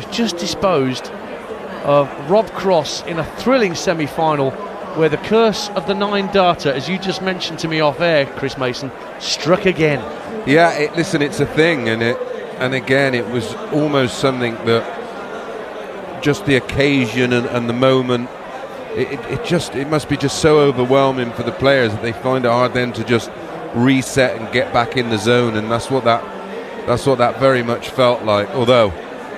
who's just disposed of Rob Cross in a thrilling semi-final where the curse of the 9 darter, as you just mentioned to me off air, Chris Mason, struck again. Yeah, listen, it's a thing, and again, it was almost something that just the occasion and the moment, it must be just so overwhelming for the players that they find it hard then to just reset and get back in the zone, and that's what that very much felt like. Although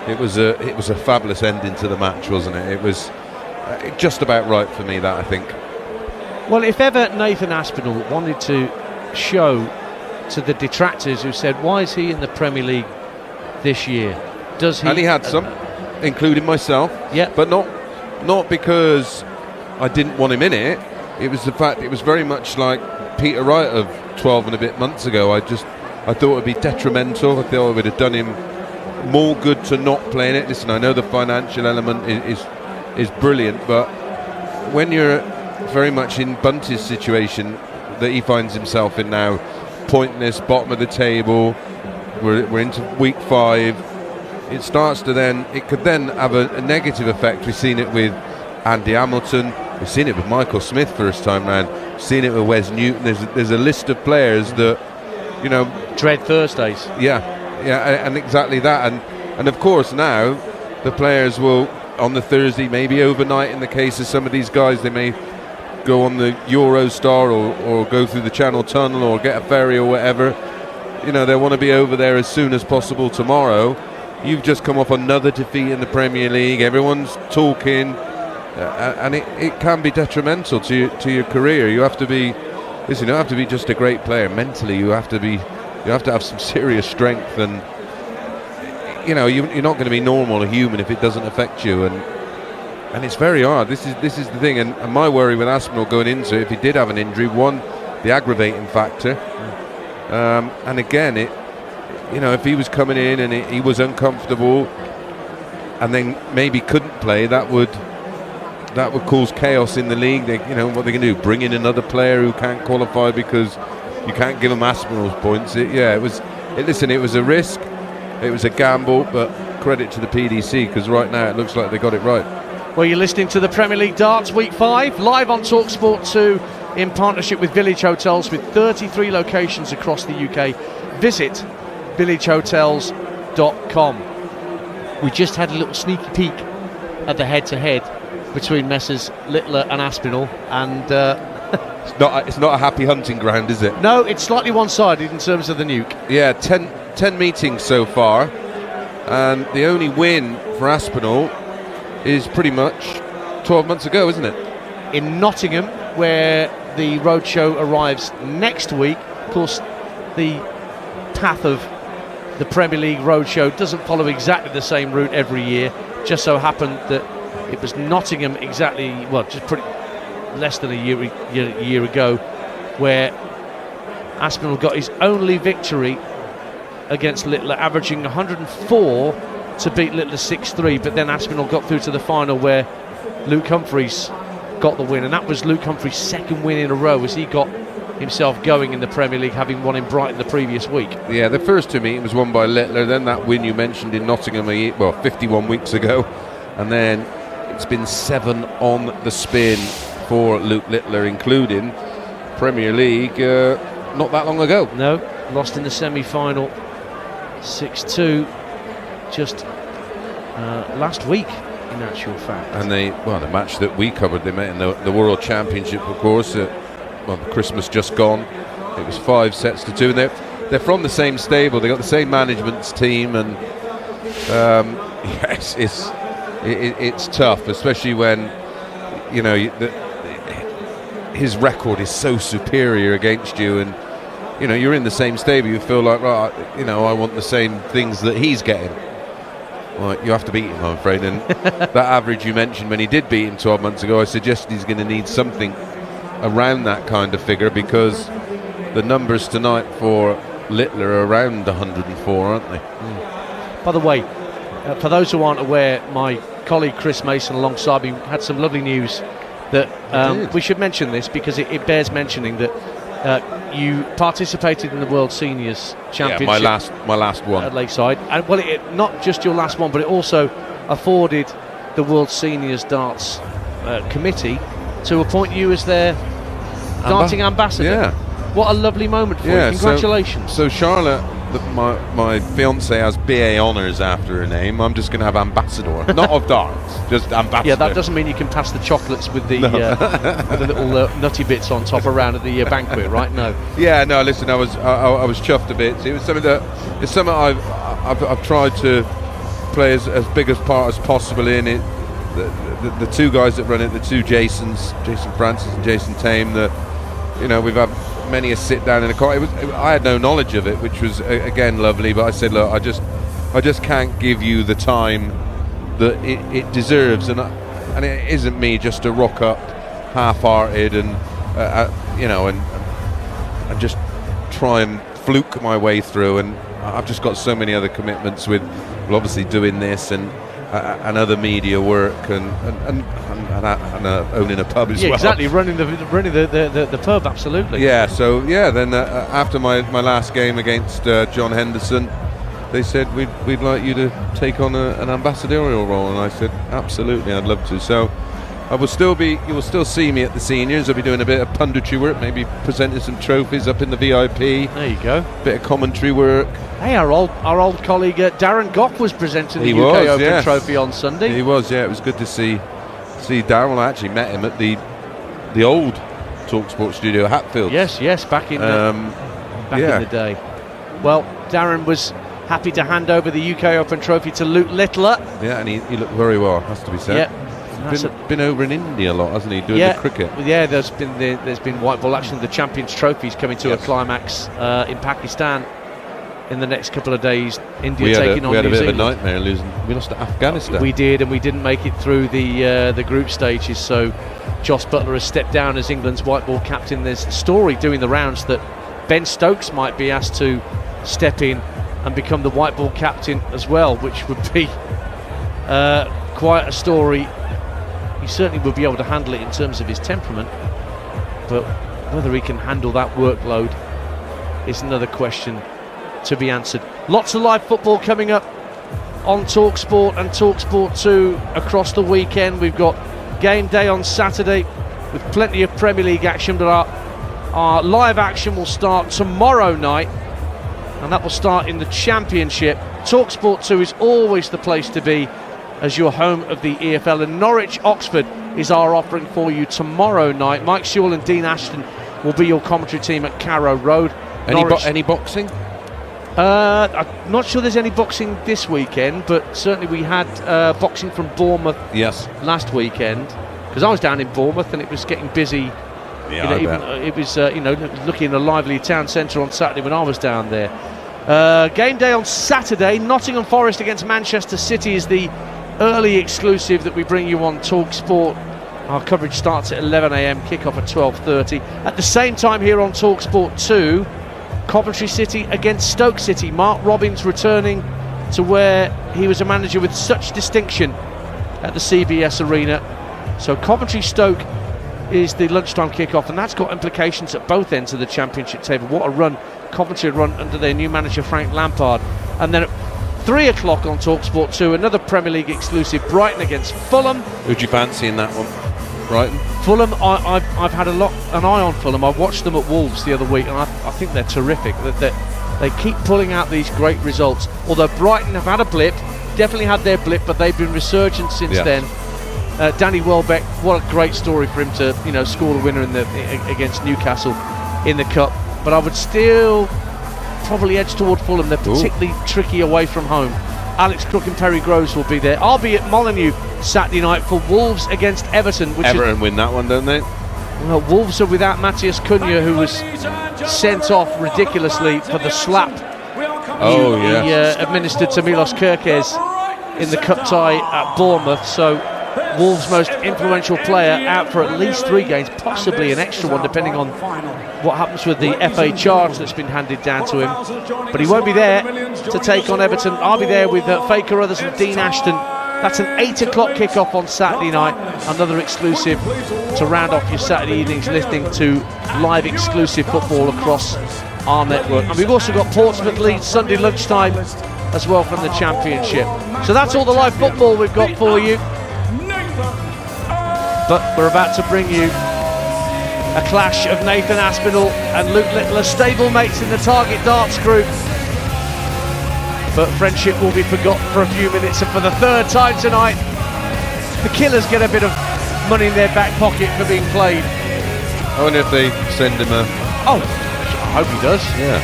it was a fabulous ending to the match, wasn't it? It was just about right for me, that, I think. Well, if ever Nathan Aspinall wanted to show to the detractors who said, why is he in the Premier League this year? Does he? And he had some, including myself. Yeah. But not because I didn't want him in it. It was the fact it was very much like Peter Wright of 12 and a bit months ago. I thought it would be detrimental. I thought it would have done him more good to not play in it. Listen, I know the financial element is brilliant, but when you're very much in Bunty's situation that he finds himself in now, pointless, bottom of the table, we're into week 5, it could then have a negative effect. We've seen it with Andy Hamilton, we've seen it with Michael Smith first time round, we've seen it with Wes Newton. There's a list of players that, you know, dread Thursdays. Yeah, and exactly that, and of course now the players will on the Thursday, maybe overnight in the case of some of these guys, they may go on the Eurostar or go through the Channel Tunnel or get a ferry or whatever. You know, they want to be over there as soon as possible tomorrow. You've just come off another defeat in the Premier League, everyone's talking, and it can be detrimental to your career. You have to be, listen, you don't have to be just a great player. Mentally, you have to have some serious strength, and you know, you're not going to be normal or human if it doesn't affect you, and it's very hard. This is the thing, and my worry with Aspinall going into it, if he did have an injury, one, the aggravating factor, and again, you know, if he was coming in and he was uncomfortable, and then maybe couldn't play, that would cause chaos in the league. You know what they can do? Bring in another player who can't qualify because you can't give them Aspinall's points. Listen, it was a risk, it was a gamble, but credit to the PDC, because right now it looks like they got it right. Well, you're listening to the Premier League Darts Week 5, live on talkSPORT 2 in partnership with Village Hotels with 33 locations across the UK. Visit villagehotels.com. We just had a little sneaky peek at the head-to-head between Messrs Littler and Aspinall, and it's not a happy hunting ground, is it? No, it's slightly one-sided in terms of the nuke. Yeah, 10 meetings so far, and the only win for Aspinall is pretty much 12 months ago, isn't it? In Nottingham, where the roadshow arrives next week. Of course, the path of the Premier League roadshow doesn't follow exactly the same route every year. Just so happened that it was Nottingham just pretty less than a year ago, where Aspinall got his only victory against Littler, averaging 104 to beat Littler 6-3, but then Aspinall got through to the final where Luke Humphries got the win, and that was Luke Humphries' second win in a row as he got himself going in the Premier League, having won in Brighton the previous week. Yeah, the first 2 meetings was won by Littler, then that win you mentioned in Nottingham 51 weeks ago, and then it's been 7 on the spin for Luke Littler, including Premier League not that long ago. No, lost in the semi-final 6-2 just last week, in actual fact. And the match that we covered, they met in the World Championship, of course, Christmas just gone. It was 5 sets to 2, and they're from the same stable, they got the same management team, and yes, it's tough, especially when, you know, his record is so superior against you, and you know, you're in the same stable, you feel like, right, you know, I want the same things that he's getting. Well, you have to beat him, I'm afraid, and that average you mentioned, when he did beat him 12 months ago, I suggested he's going to need something around that kind of figure, because the numbers tonight for Littler are around 104, aren't they? By the way, for those who aren't aware, my colleague Chris Mason alongside me had some lovely news that we should mention this, because it bears mentioning that you participated in the World Seniors Championship. Yeah, my last one at Lakeside, and not just your last one, but it also afforded the World Seniors Darts Committee to appoint you as their darting ambassador. Yeah. What a lovely moment for you. Congratulations. So Charlotte, my fiance, has BA honours after her name. I'm just going to have ambassador, not of darts, just ambassador. Yeah, that doesn't mean you can pass the chocolates with the little nutty bits on top around at the banquet, right? No. Yeah, no. Listen, I was chuffed a bit. It was something I've tried to play as big a part as possible in it. The two guys that run it, the two Jasons, Jason Francis and Jason Tame, we've had many a sit down in a car. I had no knowledge of it, which was again lovely. But I said, look, I just can't give you the time that it deserves, and it isn't me just to rock up half-hearted and just try and fluke my way through. And I've just got so many other commitments with, obviously doing this and other media work and owning a pub as well. Yeah, exactly. Running the pub, absolutely. Yeah. So then after my last game against John Henderson, they said we'd like you to take on an ambassadorial role, and I said absolutely, I'd love to. So you will still see me at the seniors. I'll be doing a bit of punditry work, maybe presenting some trophies up in the VIP. There you go. Bit of commentary work. Hey, our old colleague Darren Goff was presenting the UK Open trophy on Sunday. He was, yeah. It was good to see Darren. I actually met him at the old talkSPORT studio, Hatfield. Yes, back in the day. Well, Darren was happy to hand over the UK Open trophy to Luke Littler. Yeah, and he looked very well, has to be said. Yeah. He's been over in India a lot, hasn't he, doing the cricket? Yeah, there's been white ball action. The Champions Trophy's coming to a climax in Pakistan in the next couple of days. India taking on New Zealand. We had a bit of a nightmare losing. We lost to Afghanistan. We did, and we didn't make it through the group stages. So Joss Buttler has stepped down as England's white ball captain. There's a story doing the rounds that Ben Stokes might be asked to step in and become the white ball captain as well, which would be quite a story. He certainly will be able to handle it in terms of his temperament, but whether he can handle that workload is another question to be answered. Lots of live football coming up on talkSPORT and talkSPORT 2 across the weekend. We've got game day on Saturday with plenty of Premier League action, but our live action will start tomorrow night, and that will start in the Championship. talkSPORT 2 is always the place to be as your home of the EFL, and Norwich Oxford is our offering for you tomorrow night. Mike Sewell and Dean Ashton will be your commentary team at Carrow Road. Any boxing? I'm not sure there's any boxing this weekend, but certainly we had boxing from Bournemouth last weekend, because I was down in Bournemouth and it was getting busy. Yeah, it was looking a lively town centre on Saturday when I was down there. Game day on Saturday, Nottingham Forest against Manchester City is the early exclusive that we bring you on talkSPORT. Our coverage starts at 11 a.m, kick-off at 12:30. At the same time here on talkSPORT 2, Coventry City against Stoke City. Mark Robins returning to where he was a manager with such distinction at the CBS Arena. So Coventry-Stoke is the lunchtime kick-off, and that's got implications at both ends of the Championship table. What a run Coventry had run under their new manager Frank Lampard. And then at 3 o'clock on talkSPORT 2, another Premier League exclusive, Brighton against Fulham. Who'd you fancy in that one? Brighton? Fulham, I've had an eye on Fulham. I watched them at Wolves the other week, and I think they're terrific. They keep pulling out these great results. Although Brighton have had a blip, definitely had their blip, but they've been resurgent since then. Danny Welbeck, what a great story for him to score the winner against Newcastle in the Cup. But I would still probably edge toward Fulham. They're particularly tricky away from home. Alex Crook and Perry Groves will be there. I'll be at Molineux Saturday night for Wolves against Everton. Everton win that one, don't they? Well, Wolves are without Matthias Cunha, who was sent off ridiculously for the slap he administered to Milos Kerkez in the cup tie at Bournemouth. So Wolves' most influential player out for at least 3 games, possibly an extra one depending on what happens with the FA charge that's been handed down to him. But he won't be there to take on Everton. I'll be there with Faye Carruthers and Dean Ashton. That's an 8 o'clock kick-off on Saturday night. Another exclusive to round off your Saturday evenings, listening to live exclusive football across our network. And we've also got Portsmouth Leeds Sunday lunchtime as well from the Championship. So that's all the live football we've got for you. But we're about to bring you a clash of Nathan Aspinall and Luke Littler, stablemates in the Target Darts group. But friendship will be forgotten for a few minutes, and for the third time tonight, the Killers get a bit of money in their back pocket for being played. I wonder if they send him a... Oh, I hope he does. Yeah.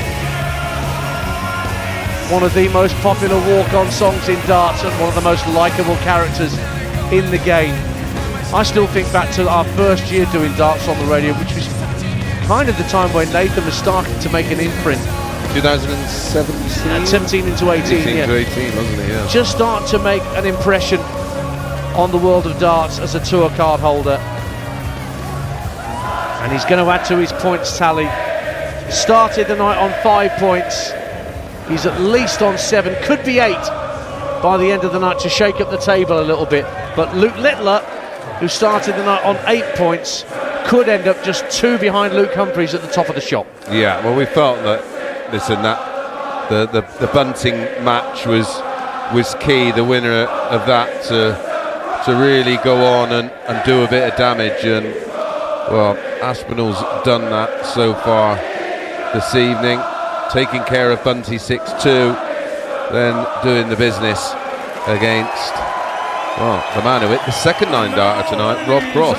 One of the most popular walk-on songs in darts and one of the most likeable characters in the game. I still think back to our first year doing darts on the radio, which was kind of the time when Nathan was starting to make an imprint. 2017? And 17 into 18, 18 yeah. to 18, wasn't it? Yeah. Just start to make an impression on the world of darts as a tour card holder. And he's going to add to his points tally. Started the night on 5 points. He's at least on 7, could be 8 by the end of the night to shake up the table a little bit. But Luke Littler, who started the night on 8 points, could end up just 2 behind Luke Humphries at the top of the shop. Yeah, well, we felt that, listen, that the Bunting match was key, the winner of that, to really go on and do a bit of damage. And, well, Aspinall's done that so far this evening, taking care of Bunty 6-2, then doing the business against, well, the man who hit the second 9-darter tonight, Rob Cross.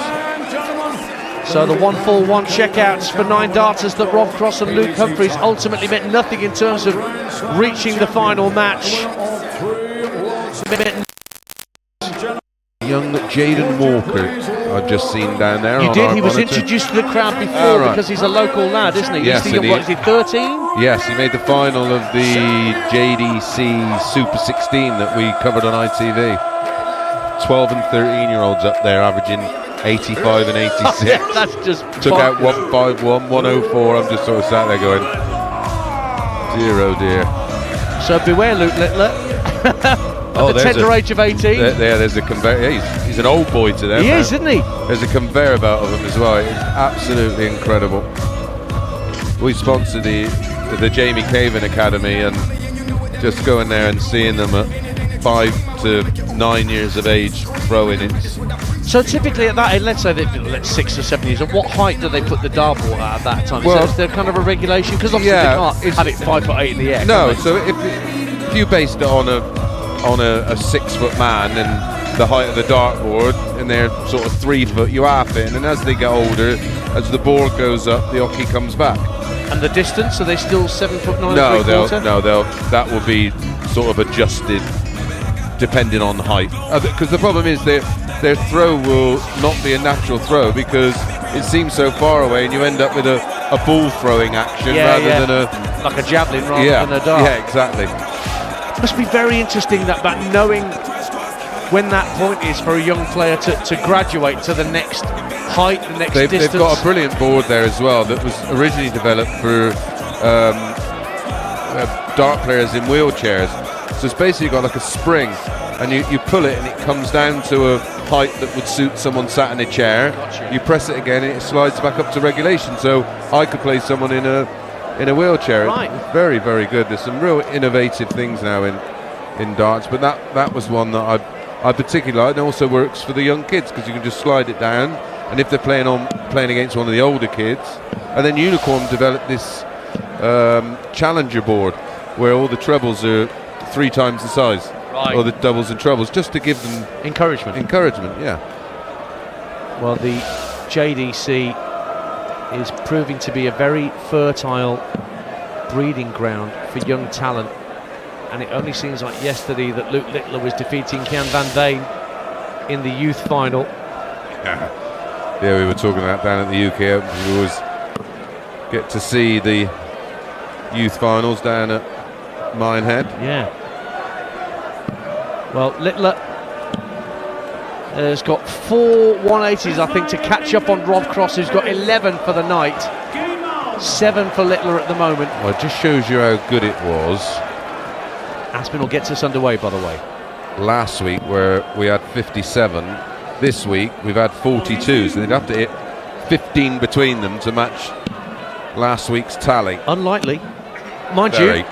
So the 1-4-1 checkouts for 9-darters that Rob Cross and Luke Humphries ultimately meant nothing in terms of reaching the final match. Young Jaden Walker, I've just seen down there. You did, he was monitor. introduced to the crowd before, right. because he's a local lad, isn't he? Yes, what is he, 13? Yes, he made the final of the JDC Super 16 that we covered on ITV. 12 and 13-year-olds up there averaging 85 and 86. Yeah, that's just took out 151, 104. I'm just sort of sat there going, dear oh dear. So beware, Luke Littler. At the tender age of 18. There's a conveyor. Yeah, he's an old boy to them. He is, isn't he? There's a conveyor belt of him as well. It's absolutely incredible. We sponsor the Jamie Caven Academy, and just going there and seeing them at 5 to 9 years of age throwing it. So typically at that age, let's say they're 6 or 7 years, at what height do they put the dartboard at that time? Well, is there kind of a regulation? Because obviously they can't have it 5'8" in the air. No, so if you based it on a 6-foot man and the height of the dartboard, and they're sort of 3 foot, you half it, and as they get older, as the board goes up, the hockey comes back. And the distance, are they still 7'9" No, 3/4? that will be sort of adjusted depending on height. Because the problem is their throw will not be a natural throw because it seems so far away, and you end up with a ball throwing action rather than like a javelin rather than a dart. Yeah, exactly. It must be very interesting that knowing when that point is for a young player to graduate to the next height, the next distance. They've got a brilliant board there as well that was originally developed for dart players in wheelchairs. So it's basically got like a spring, and you pull it and it comes down to a height that would suit someone sat in a chair. Gotcha. You press it again and it slides back up to regulation, so I could play someone in a wheelchair. Right. It's very, very good. There's some real innovative things now in darts, but that was one that I particularly like, and also works for the young kids because you can just slide it down, and if they're playing against one of the older kids. And then Unicorn developed this challenger board where all the trebles are 3 times the size, right, or the doubles and trebles, just to give them encouragement. Yeah. Well, the JDC is proving to be a very fertile breeding ground for young talent, and it only seems like yesterday that Luke Littler was defeating Kian van Veen in the youth final. Yeah, we were talking about down at the UK Open. We always get to see the youth finals down at Minehead. Yeah. Well, Littler has got 4 180s, I think, to catch up on Rob Cross, who's got 11 for the night. 7 for Littler at the moment. Well, it just shows you how good it was. Aspinall gets us underway, by the way. Last week, where we had 57, this week we've had 42, so they'd have to hit 15 between them to match last week's tally. Unlikely. Mind Very. you,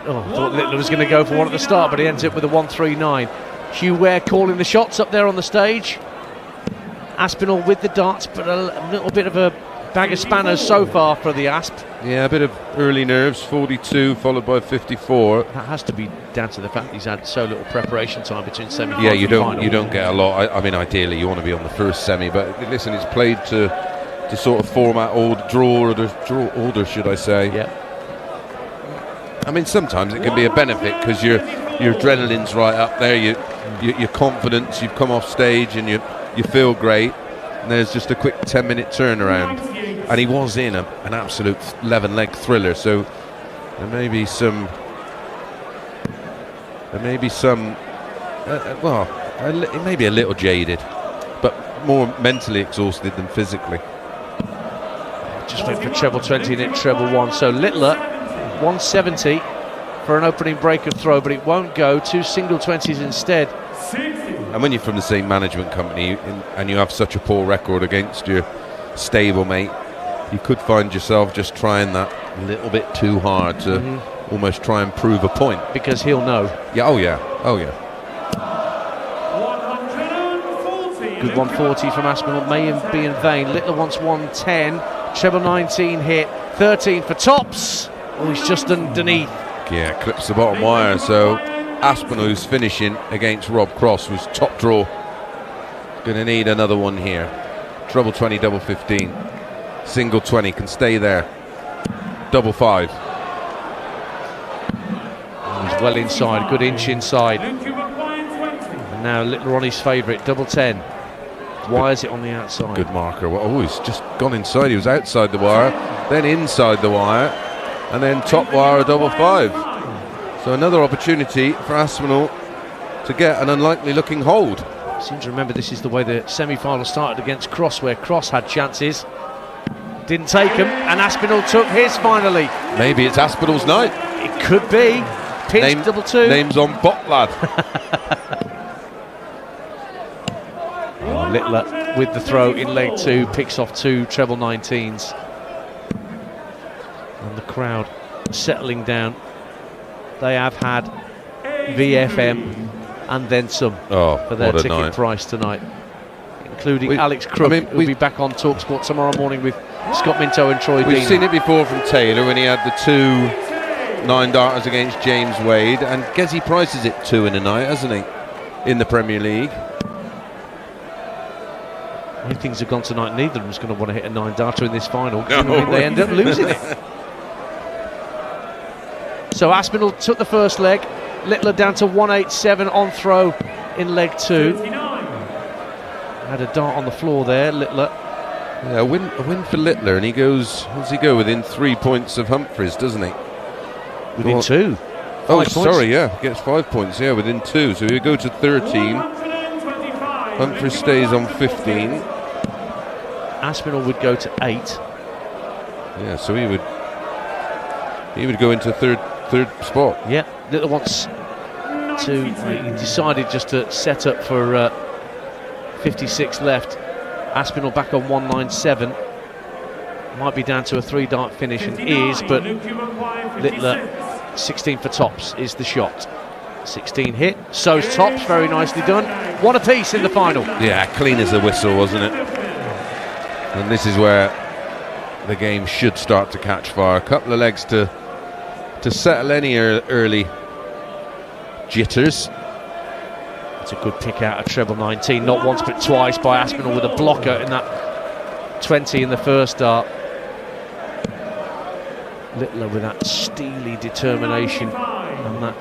Oh, I thought Littler was going to go for one at the start, but he ends up with a 1-3-9. Hugh Ware calling the shots up there on the stage. Aspinall with the darts, but a little bit of a bag of spanners so far for the Asp. Yeah, a bit of early nerves. 42 followed by 54. That has to be down to the fact that he's had so little preparation time between semi-final. Yeah, and final. you don't get a lot. I mean, ideally you want to be on the first semi, but listen, it's played to sort of format draw order, should I say? Yeah. I mean, sometimes it can be a benefit because your adrenaline's right up there. Your confidence. You've come off stage and you feel great. And there's just a quick 10-minute turnaround, and he was in an absolute 11-leg thriller. So there may be some. Well, it may be a little jaded, but more mentally exhausted than physically. Just went for treble 20 and hit treble 1. So Littler 170 for an opening break of throw, but it won't go. 2 single 20s instead. And when you're from the same management company and you have such a poor record against your stablemate, you could find yourself just trying that a little bit too hard to almost try and prove a point. Because he'll know. Yeah, oh yeah. Good 140 from Aspinall, may be in vain. Littler wants 110, treble 19 hit, 13 for tops. Oh, he's just underneath. Yeah, clips the bottom wire. So Aspinall, who's finishing against Rob Cross, was top draw. Going to need another one here. Treble 20, double 15. Single 20, can stay there. Double 5. He's well inside, good inch inside. And now Littler on his favourite, double 10. Why is it on the outside? Good marker. Oh, he's just gone inside. He was outside the wire, then inside the wire, and then top wire, a double 5. So another opportunity for Aspinall to get an unlikely looking hold. I seem to remember this is the way the semi-final started against Cross, where Cross had chances, didn't take them, and Aspinall took his finally. Maybe it's Aspinall's night. It could be. Pinch double 2. Name's on bot, lad. Littler with the throw in leg 2, picks off 2 treble 19s. And the crowd settling down. They have had VFM and then some for their ticket price tonight, including Alex Crook, who'll be back on talkSPORT tomorrow morning with Scott Minto and Troy Dean. We've seen it before from Taylor when he had the 2 9-darters against James Wade, and Gerwyn Price is at 2 in a night, hasn't he, in the Premier League? If things have gone tonight, neither of them's going to want to hit a 9-darter in this final. No. They end up losing it. So Aspinall took the first leg. Littler down to 187 on throw in leg 2. Had a dart on the floor there, Littler. Yeah, a win for Littler, and he goes. Does he go within 3 points of Humphries, doesn't he? Within 2. Oh, sorry, yeah, gets 5 points. Yeah, within 2. So he'll go to 13. Humphries stays on 15. Aspinall would go to 8. Yeah, so he would go into third spot. Yeah, Littler wants to. He decided just to set up for 56 left. Aspinall back on 197. Might be down to a 3-dart finish, and is, but Littler 16 for tops is the shot. 16 hit, so's tops, very nicely done. One apiece in the final. Yeah, clean as a whistle, wasn't it? And this is where the game should start to catch fire. A couple of legs to settle any early jitters. It's a good pick out of treble 19, not once but twice by Aspinall with a blocker in that 20 in the first dart. Littler with that steely determination and that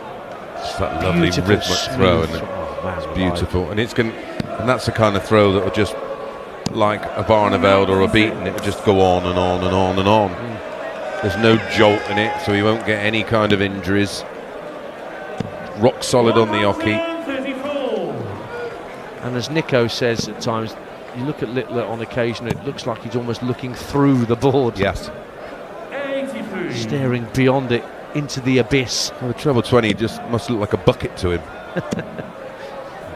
lovely rhythmic throw, isn't it? It's beautiful, and and that's the kind of throw that will just, like a Barneveld or a Beaton, it will just go on and on and on and on. There's no jolt in it, so he won't get any kind of injuries. Rock solid on the hockey. And as Nico says at times, you look at Littler on occasion, it looks like he's almost looking through the board. Yes. Staring beyond it into the abyss. Well, the treble 20 just must look like a bucket to him.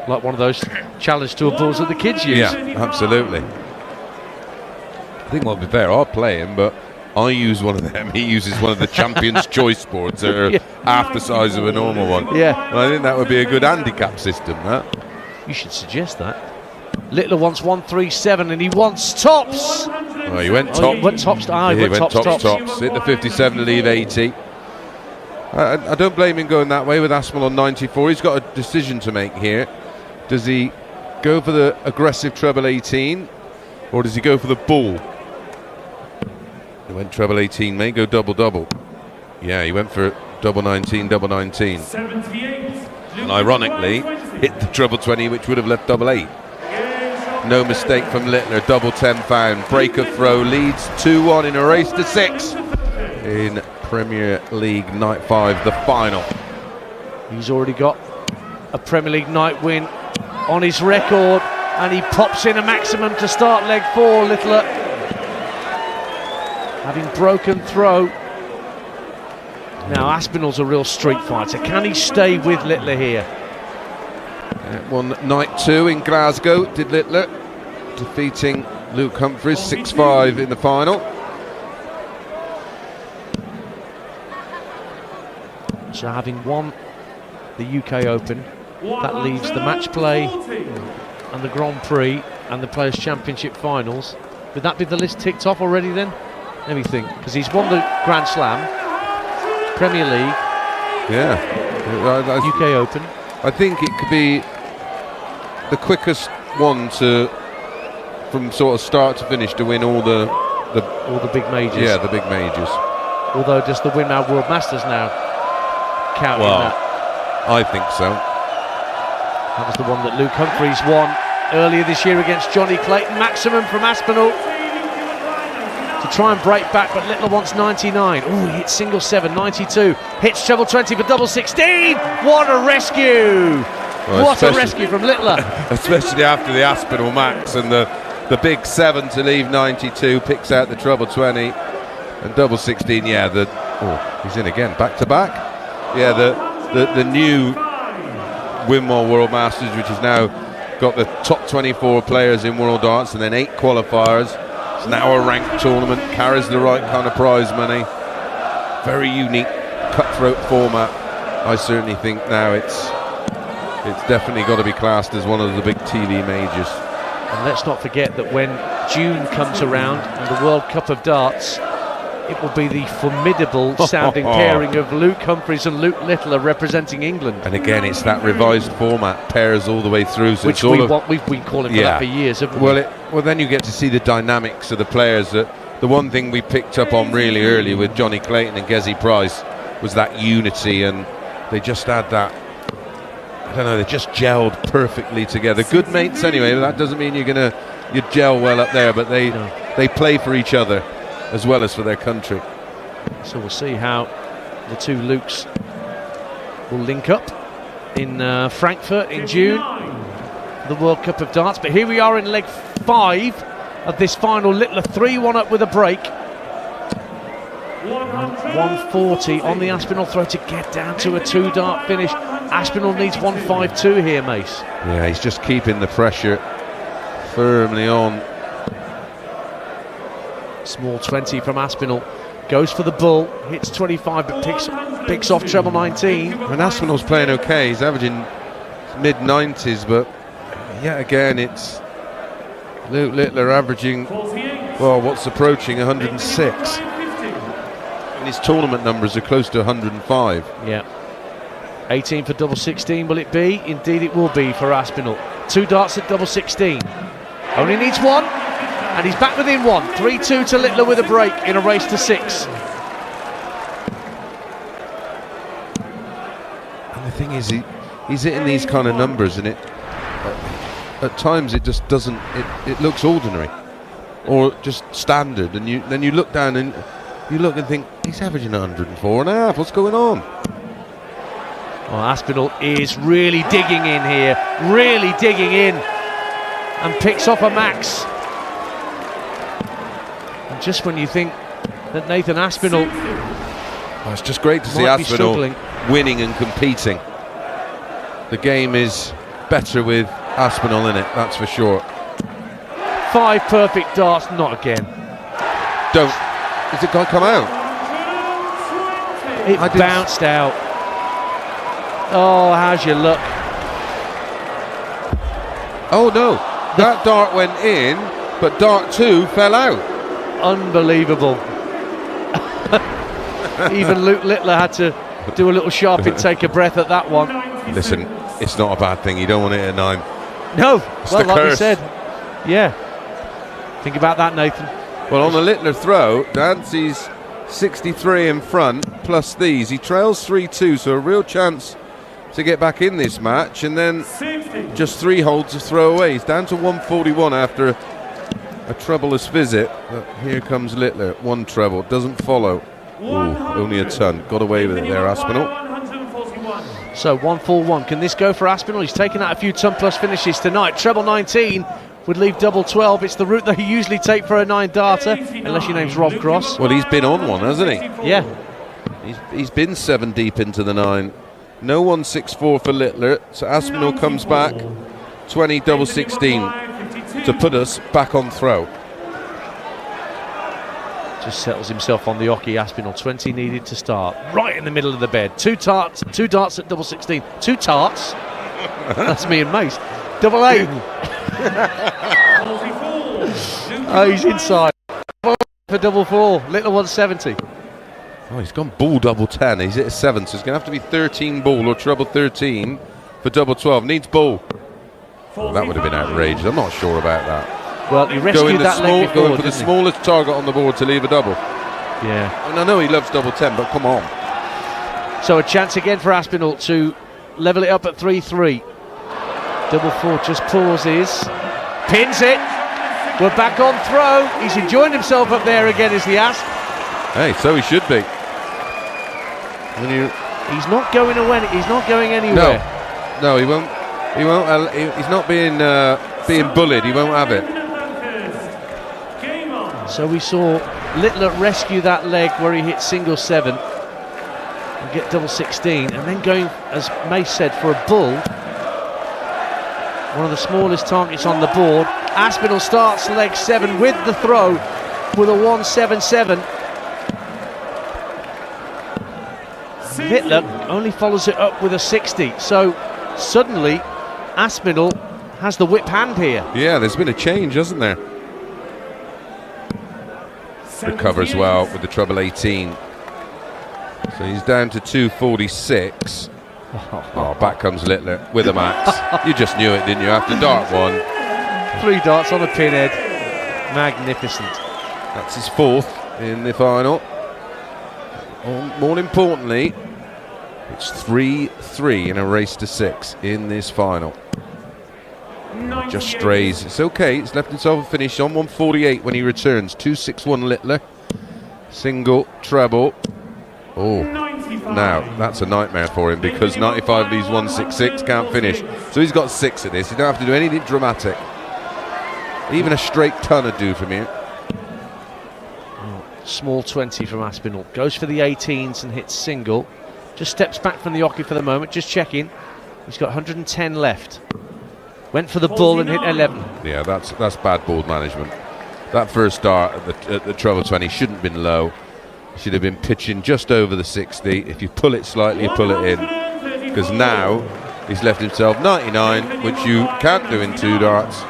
Like one of those challenge tour balls that the kids use. Yeah, absolutely. I think what would be fair, I'll play him, but I use one of them. He uses one of the Champions Choice boards that are half the size of a normal one. Yeah. And I think that would be a good handicap system, that. You should suggest that. Littler wants 137 and he wants tops. Oh, he went top. He went tops. He Went went tops. Hit the 57 to leave 80. I don't blame him going that way with Aspinall on 94. He's got a decision to make here. Does he go for the aggressive treble 18 or does he go for the bull? He went treble 18, may go double. Yeah, he went for double 19. And ironically, hit the treble 20, which would have left double 8. No mistake from Littler, double 10 pound. Break of throw, leads 2-1 in a race to 6 in Premier League Night 5, the final. He's already got a Premier League night win on his record, and he pops in a maximum to start leg 4. Littler having broken throw. Now Aspinall's a real street fighter. Can he stay with Littler here? Won night 2 in Glasgow, did Littler, defeating Luke Humphries 6-5 in the final. So having won the UK Open, that leaves the match play and the Grand Prix and the Players' Championship finals. Would that be the list ticked off already then? Let me think, because he's won the Grand Slam, Premier League, UK Open. I think it could be the quickest one to, from sort of start to finish, to win all the big majors. Yeah, the big majors. Although does the Windmill World Masters now count in that? I think so. That was the one that Luke Humphries won earlier this year against Johnny Clayton. Maximum from Aspinall to try and break back, but Littler wants 99. Oh, he hits single 7, 92. Hits treble 20 for double 16. What a rescue! Well, what a rescue from Littler. Especially after the Aspinall max and the big 7 to leave 92. Picks out the treble 20 and double 16. Yeah, he's in again, back to back. Yeah, the new Windmill World Masters, which has now got the top 24 players in World Darts and then 8 qualifiers. It's now a ranked tournament, carries the right kind of prize money. Very unique, cutthroat format. I certainly think now it's definitely got to be classed as one of the big TV majors. And let's not forget that when June comes around and the World Cup of Darts, it will be the formidable sounding pairing of Luke Humphries and Luke Littler representing England. And again, it's that revised format, pairs all the way through. So which we've been calling for that for years, haven't we? Well, then you get to see the dynamics of the players. The one thing we picked up on really early with Johnny Clayton and Gerwyn Price was that unity, and they just had that, I don't know, they just gelled perfectly together. Good mates anyway, but that doesn't mean you gel well up there, but they play for each other as well as for their country. So we'll see how the two Lukes will link up in Frankfurt in June, the World Cup of Darts. But here we are in leg 5 of this final. Littler 3-1 up with a break. 140 on the Aspinall throw to get down to a 2-dart finish. Aspinall needs 152 here, Mace. Yeah, he's just keeping the pressure firmly on. Small 20 from Aspinall, goes for the bull, hits 25 but picks off treble 19. And Aspinall's playing okay, he's averaging mid-90s, but yet again it's Luke Littler averaging, well, what's approaching 106. And his tournament numbers are close to 105. Yeah. 18 for double 16, will it be? Indeed it will be for Aspinall. 2 darts at double 16. Only needs 1. And he's back within 1. 3-2 to Littler with a break in a race to 6. And the thing is, he's hitting these kind of numbers, and at times it just doesn't. It looks ordinary, or just standard. And then you look down and you look and think he's averaging 104.5. What's going on? Well, Aspinall is really digging in here, really digging in, and picks off a max. Just when you think that Nathan Aspinall, it's just great to see Aspinall winning and competing. The game is better with Aspinall in it, that's for sure. 5 perfect darts, not again. Has it got to come out? It bounced out. Oh, how's your luck? Oh no, that dart went in, but dart 2 fell out. Unbelievable. Even Luke Littler had to do a little sharp intake of breath at that one. Listen, it's not a bad thing. You don't want it at 9. No, it's well, the like curse. we said. Yeah. Think about that, Nathan. Well, on the Littler throw, Dancy's 63 in front, plus these. He trails 3-2, so a real chance to get back in this match, and then just 3 holds to throw away. He's down to 141 after a troublous visit. But here comes Littler, 1 treble, doesn't follow. Ooh, only a ton. Got away with it there, Aspinall. So 141. Can this go for Aspinall? He's taken out a few ton plus finishes tonight. Treble 19 would leave double 12. It's the route that he usually take for a 9 darter, unless your name's Rob Cross. Well, he's been on one, hasn't he? Yeah. He's been 7 deep into the 9. No 164 for Littler, so Aspinall comes back 20 double 16 to put us back on throw. Just settles himself on the hockey. Aspinall 20 needed to start. Right in the middle of the bed. 2 darts at double 16. 2 tarts. That's me and Mace. Double 8. Oh, he's inside. For double 4. Littler 170. Oh, he's gone ball double 10. He's at a 7, so it's going to have to be 13 ball or treble 13 for double 12. Needs ball. Oh, that would have been outrageous. I'm not sure about that. Well, he rescued that leg before, going for the smallest target on the board to leave a double. Yeah. And I know he loves double 10, but come on. So a chance again for Aspinall to level it up at 3-3. Double 4 just pauses. Pins it. We're back on throw. He's enjoying himself up there again, is the Asp. Hey, so he should be. He's not going away. He's not going anywhere. No, he won't. He won't. He's not being bullied. He won't have it. So we saw Littler rescue that leg where he hit single 7 and get double 16, and then going, as Mace said, for a bull. One of the smallest targets on the board. Aspinall starts leg 7 with the throw with a 177. Littler only follows it up with a 60. So suddenly Aspinall has the whip hand here. Yeah, there's been a change, hasn't there? Recovers well with the treble 18. So he's down to 246. Oh, back comes Littler with a max. You just knew it, didn't you? After dart 1. 3 darts on a pinhead. Magnificent. That's his 4th in the final. More importantly, it's 3-3 in a race to 6 in this final. Just strays. It's okay. He's left himself a finish on 148 when he returns. 261 Littler. Single, treble. Oh, now that's a nightmare for him because 95 leaves 166, can't finish. So he's got 6 of this. He don't have to do anything dramatic. Even a straight ton would do from here. Small 20 from Aspinall. Goes for the 18s and hits single. Just steps back from the hockey for the moment. Just checking. He's got 110 left. Went for the bull and hit 11. Yeah, that's bad ball management. That first dart at the treble 20 shouldn't have been low. Should have been pitching just over the 60. If you pull it slightly, you pull it in. Because now he's left himself 99, which you can't do in 2 darts.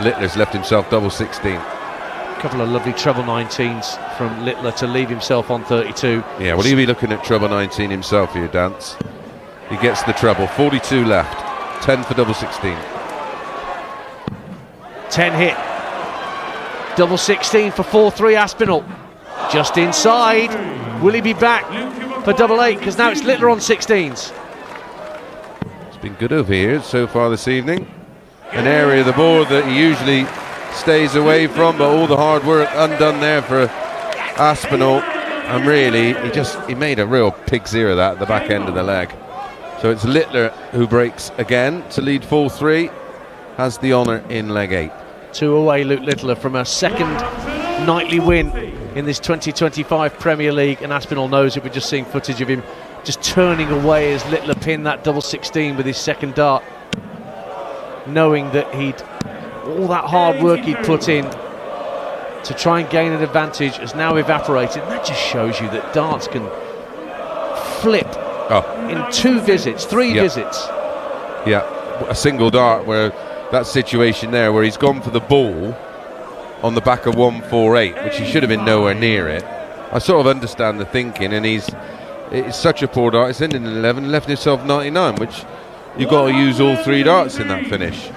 Littler's left himself double 16. A couple of lovely treble 19s from Littler to leave himself on 32. Yeah, will he be looking at treble 19 himself here, Dance? He gets the treble. 42 left. 10 for double 16. 10 hit. Double 16 for 4-3 Aspinall. Just inside. Will he be back for double 8? Because now it's Littler on 16s. It's been good over here so far this evening. An area of the board that he usually stays away from, but all the hard work undone there for Aspinall. And really, he made a real pig's ear of that at the back end of the leg. So it's Littler who breaks again to lead 4-3. Has the honour in leg 8. 2 away, Luke Littler, from a second nightly win in this 2025 Premier League, and Aspinall knows it. We're just seeing footage of him just turning away as Littler pinned that double 16 with his second dart, knowing that all that hard work he'd put in to try and gain an advantage has now evaporated. And that just shows you that darts can flip in 2 visits, 3 visits. Yeah, a single dart where that situation there where he's gone for the ball on the back of 148, which he should have been nowhere near it. I sort of understand the thinking, and it's such a poor dart. It's ending in 11, left himself 99, which you've got to use all 3 darts in that finish.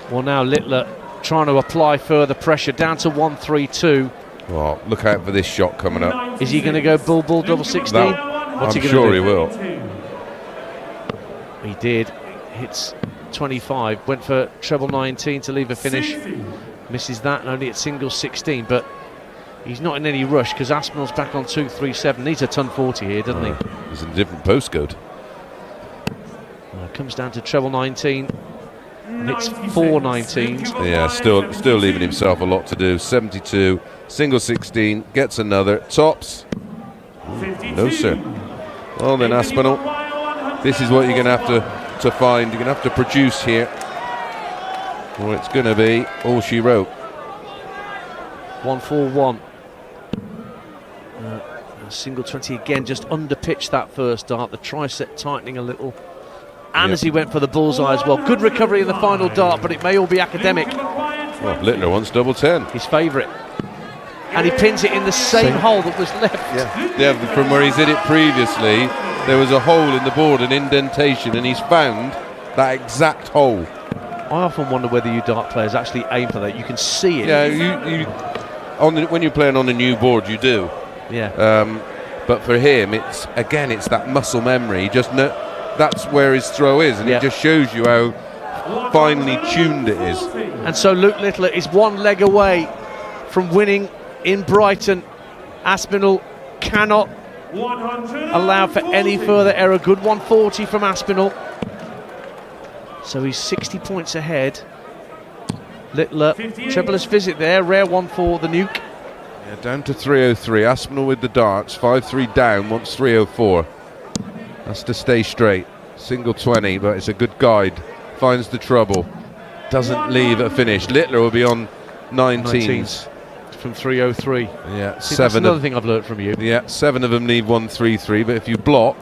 Well, now Littler trying to apply further pressure down to 132. Well, look out for this shot coming up. Is he going to go bull double 16? What's I'm he sure do? he will. He did. Hits 25. Went for treble 19 to leave a finish. Misses that, and only at single 16. But he's not in any rush because Aspinall's back on 237. Needs a ton 40 here, doesn't he? He's in a different postcode. Comes down to treble 19. And it's 4 19s. Yeah, still leaving himself a lot to do. 72, single 16, gets another, tops. No sir. Well then, Aspinall, this is what you're going to have to find. You're going to have to produce here, or it's going to be all she wrote. 141. Single 20 again, just under pitch that first dart. The tricep tightening a little. And as he went for the bullseye as well. Good recovery in the final dart, but it may all be academic. Well, Littler wants double 10. His favourite. And he pins it in the same hole that was left. Yeah, from where he's hit it previously, there was a hole in the board, an indentation, and he's found that exact hole. I often wonder whether you dart players actually aim for that. You can see it. Yeah, when you're playing on a new board, you do. Yeah. But for him, it's that muscle memory. That's where his throw is, and it just shows you how finely tuned it is. And so Luke Littler is 1 leg away from winning in Brighton. Aspinall cannot allow for any further error. Good 140 from Aspinall. So he's 60 points ahead. Littler, trebleless visit there, rare one for the nuke. Yeah, down to 303. Aspinall with the darts, 5-3 down, wants 304. Has to stay straight. Single 20, but it's a good guide. Finds the trouble. Doesn't leave a finish. Littler will be on 19s. From 303. Yeah, See, 7. That's another thing I've learnt from you. Yeah, 7 of them leave 133, but if you block,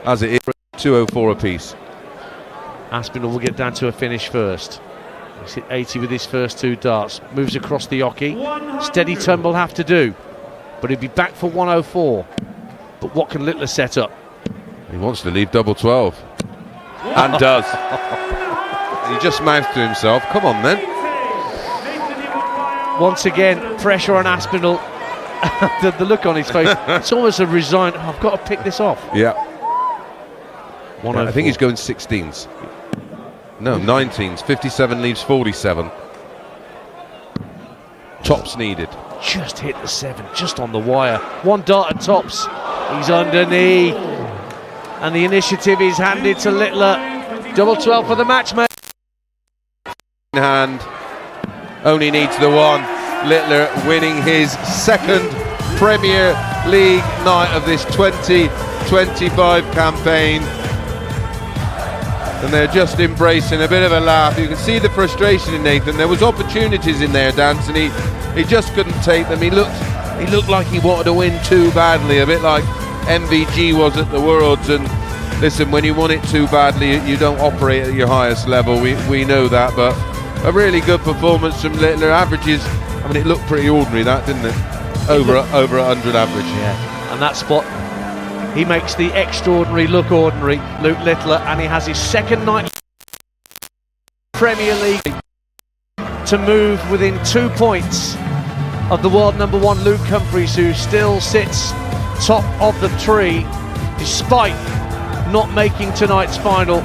as it is, 204 apiece. Aspinall will get down to a finish first. He's hit 80 with his first 2 darts. Moves across the oche. Steady turn will have to do. But he'll be back for 104. But what can Littler set up? He wants to leave double 12. And does. He just mouthed to himself, come on then. Once again, pressure on Aspinall. the look on his face, it's almost a resigned, I've got to pick this off. Yeah. 104. I think he's going 16s. No, 19s. 57 leaves 47. Tops needed. Just hit the 7, just on the wire. 1 dart at tops. He's underneath. And the initiative is handed to Littler. Double 12 for the match, mate. In hand. Only needs the 1. Littler winning his 2nd Premier League night of this 2025 campaign. And they're just embracing a bit of a laugh. You can see the frustration in Nathan. There was opportunities in there, Dance, and he just couldn't take them. He looked like he wanted to win too badly, a bit like MVG was at the Worlds. And listen, when you want it too badly, you don't operate at your highest level. We know that, but a really good performance from Littler. Averages, I mean, it looked pretty ordinary, that, didn't it? Over 100 average. Yeah, and that spot, he makes the extraordinary look ordinary, Luke Littler, and he has his 2nd night Premier League to move within 2 points of the world number 1 Luke Humphries, who still sits top of the tree despite not making tonight's final.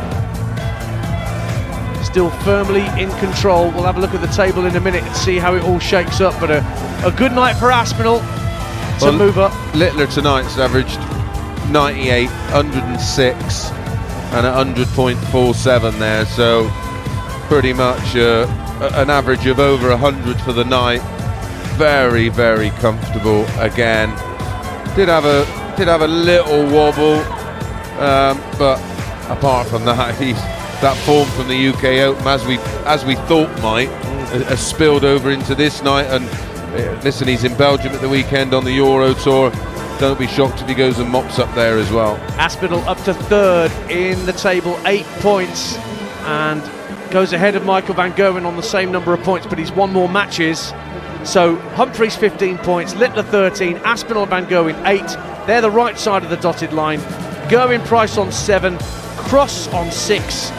Still firmly in control. We'll have a look at the table in a minute and see how it all shakes up, but a good night for Aspinall to move up. Littler tonight's averaged 98, 106 and 100.47 there, so pretty much an average of over 100 for the night. Very, very comfortable again. Did have a little wobble, but apart from that, that form from the UK Open, as we thought might, has spilled over into this night. And listen, he's in Belgium at the weekend on the Euro Tour. Don't be shocked if he goes and mops up there as well. Aspinall up to third in the table, 8 points, and goes ahead of Michael van Gerwen on the same number of points, but he's won more matches. So Humphries 15 points, Littler 13, Aspinall and van Gerwen 8. They're the right side of the dotted line. Gerwyn Price on 7, Cross on 6,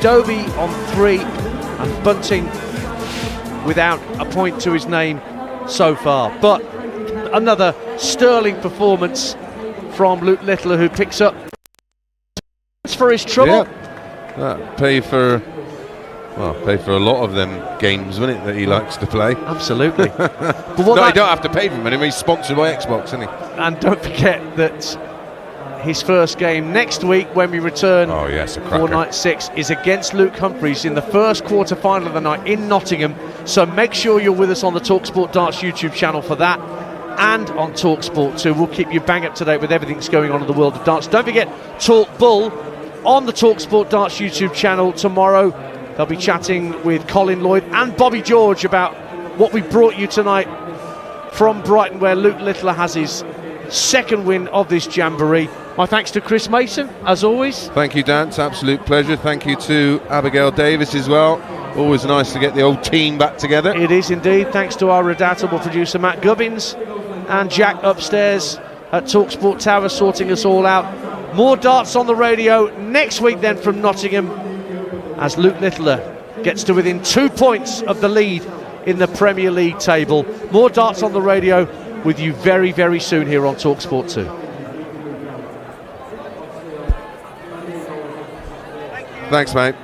Dobey on 3, and Bunting without a point to his name so far. But another sterling performance from Luke Littler, who picks up for his trouble. Yeah. Pay for a lot of them games, wouldn't it, that he likes to play? Absolutely. But what no, he don't have to pay for them anymore. He's sponsored by Xbox, isn't he? And don't forget that his first game next week, when we return for night 6, is against Luke Humphries in the first quarter final of the night in Nottingham. So make sure you're with us on the talkSPORT Darts YouTube channel for that, and on talkSPORT 2. We'll keep you bang up to date with everything that's going on in the world of darts. Don't forget Talk Bull on the talkSPORT Darts YouTube channel tomorrow. They'll be chatting with Colin Lloyd and Bobby George about what we brought you tonight from Brighton, where Luke Littler has his second win of this jamboree. My thanks to Chris Mason, as always. Thank you, Dan. It's absolute pleasure. Thank you to Abigail Davies as well. Always nice to get the old team back together. It is indeed. Thanks to our redoubtable producer Matt Gubbins and Jack upstairs at talkSPORT Tower sorting us all out. More darts on the radio next week then from Nottingham, as Luke Littler gets to within 2 points of the lead in the Premier League table. More darts on the radio with you very, very soon here on talkSPORT 2. Thanks, mate.